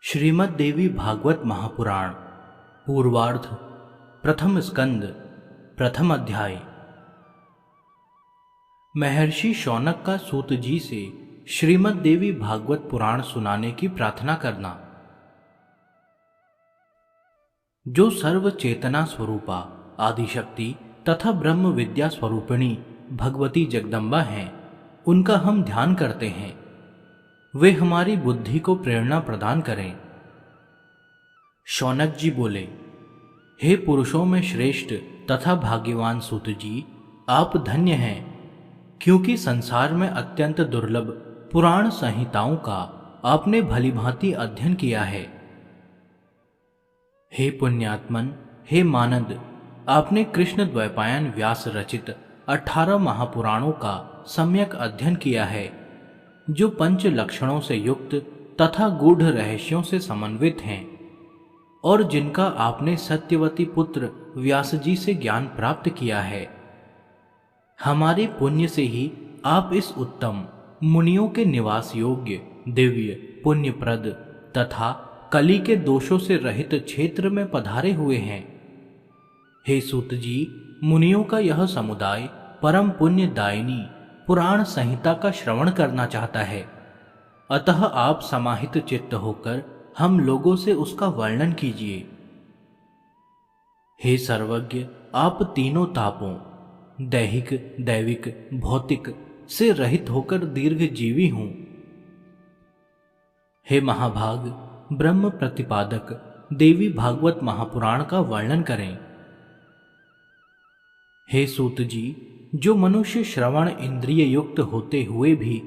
श्रीमद् देवी भागवत महापुराण पूर्वार्ध प्रथम स्कंद प्रथम अध्याय। महर्षि शौनक का सूत जी से श्रीमद् देवी भागवत पुराण सुनाने की प्रार्थना करना। जो सर्व चेतना स्वरूपा आदिशक्ति तथा ब्रह्म विद्या स्वरूपिणी भगवती जगदम्बा हैं, उनका हम ध्यान करते हैं। वे हमारी बुद्धि को प्रेरणा प्रदान करें। शौनक जी बोले, हे पुरुषों में श्रेष्ठ तथा भाग्यवान सूत जी, आप धन्य हैं, क्योंकि संसार में अत्यंत दुर्लभ पुराण संहिताओं का आपने भलीभांति अध्ययन किया है। हे पुण्यात्मन, हे मानद, आपने कृष्ण द्वैपायन व्यास रचित 18 महापुराणों का सम्यक अध्ययन किया है, जो पंच लक्षणों से युक्त तथा गूढ़ रहस्यों से समन्वित हैं और जिनका आपने सत्यवती पुत्र व्यास जी से ज्ञान प्राप्त किया है। हमारे पुण्य से ही आप इस उत्तम मुनियों के निवास योग्य दिव्य पुण्यप्रद तथा कली के दोषों से रहित क्षेत्र में पधारे हुए हैं। हे सूत जी, मुनियों का यह समुदाय परम पुण्यदायिनी पुराण संहिता का श्रवण करना चाहता है, अतः आप समाहित चित्त होकर हम लोगों से उसका वर्णन कीजिए। हे सर्वज्ञ, आप तीनों तापों दैहिक दैविक भौतिक से रहित होकर दीर्घ जीवी हों। हे महाभाग, ब्रह्म प्रतिपादक देवी भागवत महापुराण का वर्णन करें। हे सूत जी, जो मनुष्य श्रवण इंद्रिय युक्त होते हुए भी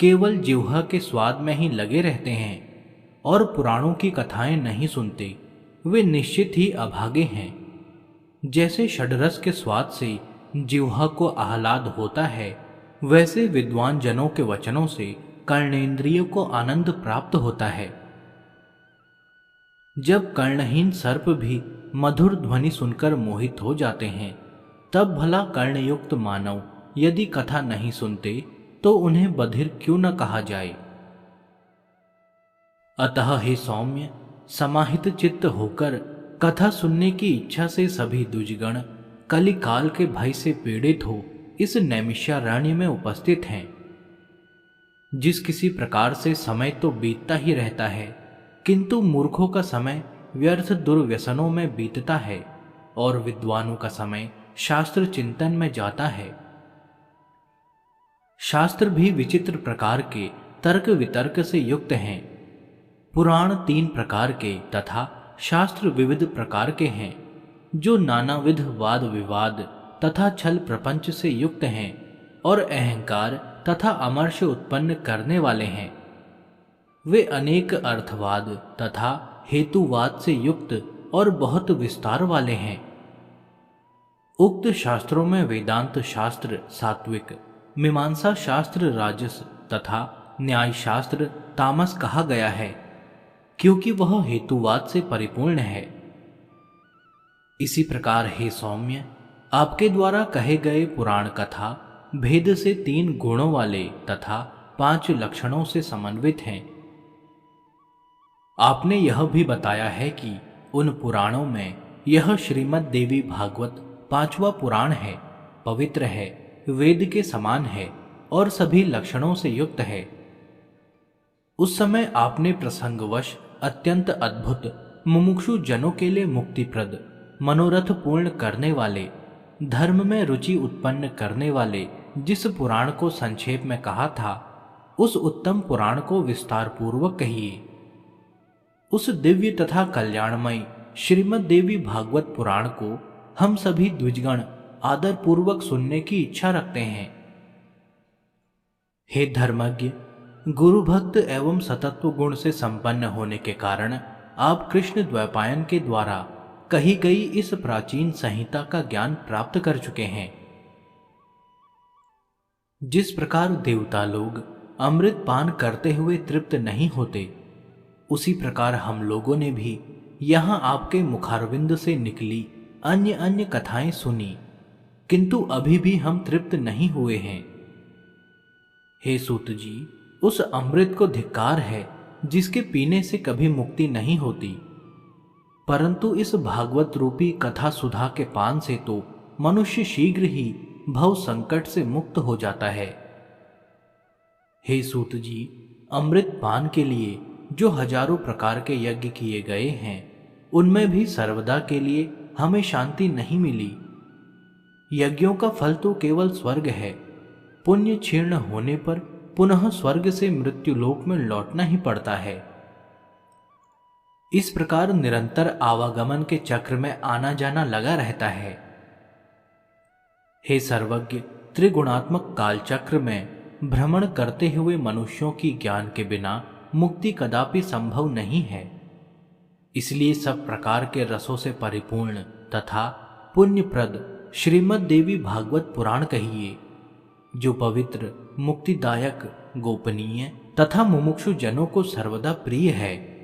केवल जिह्वा के स्वाद में ही लगे रहते हैं और पुराणों की कथाएं नहीं सुनते, वे निश्चित ही अभागे हैं। जैसे षड्रस के स्वाद से जिह्वा को आह्लाद होता है, वैसे विद्वान जनों के वचनों से कर्णेंद्रियों को आनंद प्राप्त होता है। जब कर्णहीन सर्प भी मधुर ध्वनि सुनकर मोहित हो जाते हैं, तब भला कर्णयुक्त मानव यदि कथा नहीं सुनते तो उन्हें बधिर क्यों न कहा जाए। अतः हे सौम्य, समाहित चित्त होकर कथा सुनने की इच्छा से सभी द्विजगण कली काल के भय से पीड़ित हो इस नैमिषारण्य में उपस्थित हैं। जिस किसी प्रकार से समय तो बीतता ही रहता है, किंतु मूर्खों का समय व्यर्थ दुर्व्यसनों में बीतता है और विद्वानों का समय शास्त्र चिंतन में जाता है। शास्त्र भी विचित्र प्रकार के तर्क वितर्क से युक्त हैं। पुराण 3 प्रकार के तथा शास्त्र विविध प्रकार के हैं, जो नानाविध वाद विवाद तथा छल प्रपंच से युक्त हैं और अहंकार तथा अमर्ष उत्पन्न करने वाले हैं। वे अनेक अर्थवाद तथा हेतुवाद से युक्त और बहुत विस्तार वाले हैं। उक्त शास्त्रों में वेदांत शास्त्र सात्विक, मीमांसा शास्त्र राजस तथा न्याय शास्त्र तामस कहा गया है, क्योंकि वह हेतुवाद से परिपूर्ण है। इसी प्रकार हे सौम्य, आपके द्वारा कहे गए पुराण कथा भेद से 3 गुणों वाले तथा 5 लक्षणों से समन्वित हैं। आपने यह भी बताया है कि उन पुराणों में यह श्रीमद् देवी भागवत 5वां पुराण है, पवित्र है, वेद के समान है और सभी लक्षणों से युक्त है। उस समय आपने प्रसंगवश अत्यंत अद्भुत मुमुक्षु जनों के लिए मुक्तिप्रद, मनोरथ पूर्ण करने वाले, धर्म में रुचि उत्पन्न करने वाले जिस पुराण को संक्षेप में कहा था, उस उत्तम पुराण को विस्तार पूर्वक कहिए। उस दिव्य तथा कल्याणमय श्रीमद् देवी भागवत पुराण को हम सभी द्विजगण आदर पूर्वक सुनने की इच्छा रखते हैं। हे धर्मज्ञ, गुरु भक्त एवं सतत्व गुण से संपन्न होने के कारण आप कृष्ण द्वैपायन के द्वारा कही गई इस प्राचीन संहिता का ज्ञान प्राप्त कर चुके हैं। जिस प्रकार देवता लोग अमृत पान करते हुए तृप्त नहीं होते, उसी प्रकार हम लोगों ने भी यहाँ आपके मुखारविंद से निकली अन्य अन्य कथाएं सुनी, किंतु अभी भी हम तृप्त नहीं हुए हैं। हे सूत जी, उस अमृत को धिक्कार है जिसके पीने से कभी मुक्ति नहीं होती, परंतु इस भागवत रूपी कथा सुधा के पान से तो मनुष्य शीघ्र ही भव संकट से मुक्त हो जाता है। हे सूत जी, अमृत पान के लिए जो हजारों प्रकार के यज्ञ किए गए हैं, उनमें भी सर्वदा के लिए हमें शांति नहीं मिली। यज्ञों का फल तो केवल स्वर्ग है। पुण्य क्षीर्ण होने पर पुनः स्वर्ग से मृत्युलोक में लौटना ही पड़ता है। इस प्रकार निरंतर आवागमन के चक्र में आना जाना लगा रहता है। हे सर्वज्ञ, त्रिगुणात्मक कालचक्र में भ्रमण करते हुए मनुष्यों की ज्ञान के बिना मुक्ति कदापि संभव नहीं है। इसलिए सब प्रकार के रसों से परिपूर्ण तथा पुण्यप्रद श्रीमद् देवी भागवत पुराण कहिए, जो पवित्र, मुक्तिदायक, गोपनीय तथा मुमुक्षु जनों को सर्वदा प्रिय है।